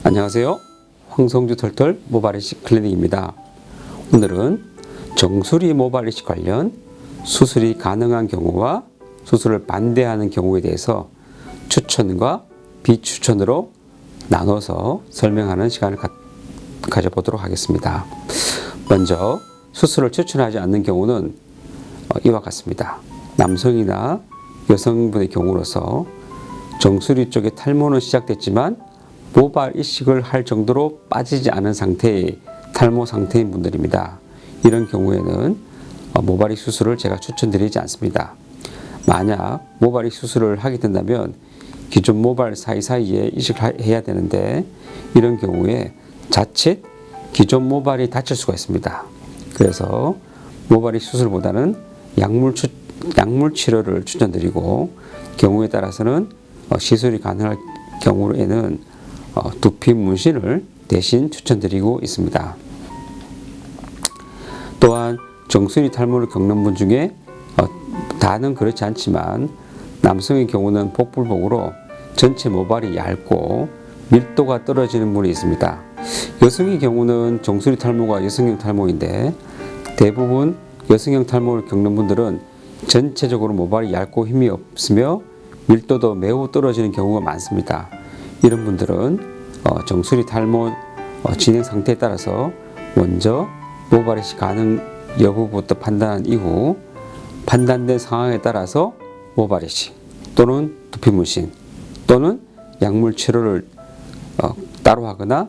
안녕하세요. 황성주 털털 모발이식 클리닉입니다. 오늘은 정수리 모발이식 관련 수술이 가능한 경우와 수술을 반대하는 경우에 대해서 추천과 비추천으로 나눠서 설명하는 시간을 가져보도록 하겠습니다. 먼저 수술을 추천하지 않는 경우는 이와 같습니다. 남성이나 여성분의 경우로서 정수리 쪽에 탈모는 시작됐지만 모발 이식을 할 정도로 빠지지 않은 상태의 탈모 상태인 분들입니다. 이런 경우에는 모발 이식 수술을 제가 추천드리지 않습니다. 만약 모발 이식 수술을 하게 된다면 기존 모발 사이사이에 이식을 해야 되는데 이런 경우에 자칫 기존 모발이 다칠 수가 있습니다. 그래서 모발 이식 수술보다는 약물 치료를 추천드리고 경우에 따라서는 시술이 가능할 경우에는 두피 문신을 대신 추천드리고 있습니다. 또한 정수리 탈모를 겪는 분 중에 다는 그렇지 않지만 남성의 경우는 복불복으로 전체 모발이 얇고 밀도가 떨어지는 분이 있습니다. 여성의 경우는 정수리 탈모가 여성형 탈모인데 대부분 여성형 탈모를 겪는 분들은 전체적으로 모발이 얇고 힘이 없으며 밀도도 매우 떨어지는 경우가 많습니다. 이런 분들은 정수리 탈모 진행 상태에 따라서 먼저 모발 이식 가능 여부부터 판단한 이후 판단된 상황에 따라서 모발 이식 또는 두피 문신 또는 약물 치료를 따로 하거나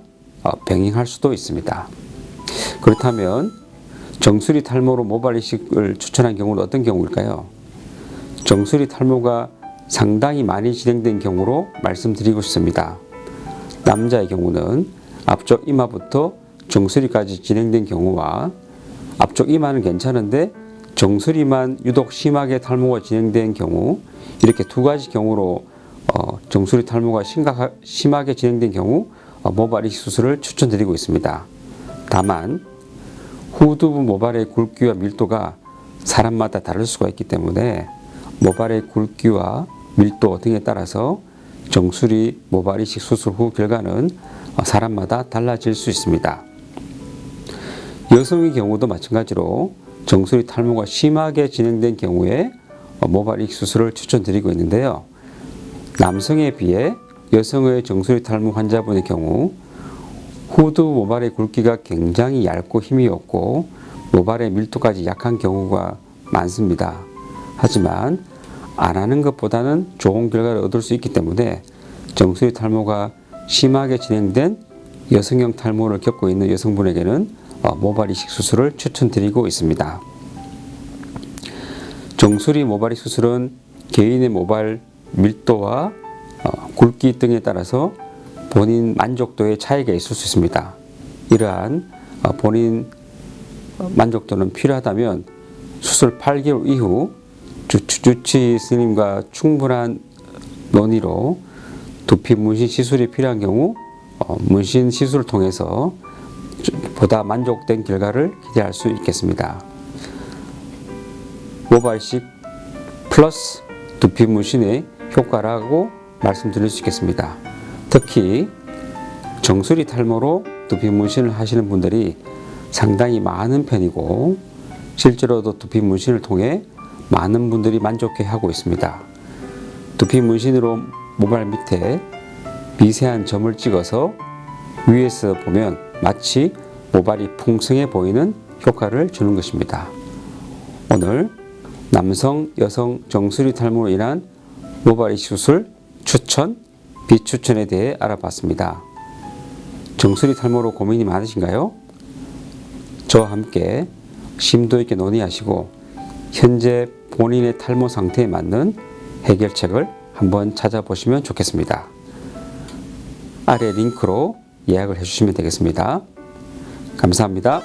병행할 수도 있습니다. 그렇다면 정수리 탈모로 모발 이식을 추천한 경우는 어떤 경우일까요? 정수리 탈모가 상당히 많이 진행된 경우로 말씀드리고 싶습니다. 남자의 경우는 앞쪽 이마부터 정수리까지 진행된 경우와 앞쪽 이마는 괜찮은데 정수리만 유독 심하게 탈모가 진행된 경우 이렇게 두 가지 경우로 정수리 탈모가 심하게 진행된 경우 모발 이식 수술을 추천드리고 있습니다. 다만 후두부 모발의 굵기와 밀도가 사람마다 다를 수가 있기 때문에 모발의 굵기와 밀도 등에 따라서 정수리 모발 이식 수술 후 결과는 사람마다 달라질 수 있습니다. 여성의 경우도 마찬가지로 정수리 탈모가 심하게 진행된 경우에 모발 이식 수술을 추천드리고 있는데요. 남성에 비해 여성의 정수리 탈모 환자분의 경우 후두 모발의 굵기가 굉장히 얇고 힘이 없고 모발의 밀도까지 약한 경우가 많습니다. 하지만 안 하는 것보다는 좋은 결과를 얻을 수 있기 때문에 정수리 탈모가 심하게 진행된 여성형 탈모를 겪고 있는 여성분에게는 모발 이식 수술을 추천드리고 있습니다. 정수리 모발 이식 수술은 개인의 모발 밀도와 굵기 등에 따라서 본인 만족도의 차이가 있을 수 있습니다. 이러한 본인 만족도는 필요하다면 수술 8개월 이후 주치 스님과 충분한 논의로 두피 문신 시술이 필요한 경우 문신 시술을 통해서 보다 만족된 결과를 기대할 수 있겠습니다. 모발 이식 플러스 두피 문신의 효과라고 말씀드릴 수 있겠습니다. 특히 정수리 탈모로 두피 문신을 하시는 분들이 상당히 많은 편이고 실제로도 두피 문신을 통해 많은 분들이 만족해 하고 있습니다. 두피 문신으로 모발 밑에 미세한 점을 찍어서 위에서 보면 마치 모발이 풍성해 보이는 효과를 주는 것입니다. 오늘 남성, 여성 정수리 탈모로 인한 모발 이식 수술 추천, 비추천에 대해 알아봤습니다. 정수리 탈모로 고민이 많으신가요? 저와 함께 심도 있게 논의하시고 현재 본인의 탈모 상태에 맞는 해결책을 한번 찾아보시면 좋겠습니다. 아래 링크로 예약을 해주시면 되겠습니다. 감사합니다.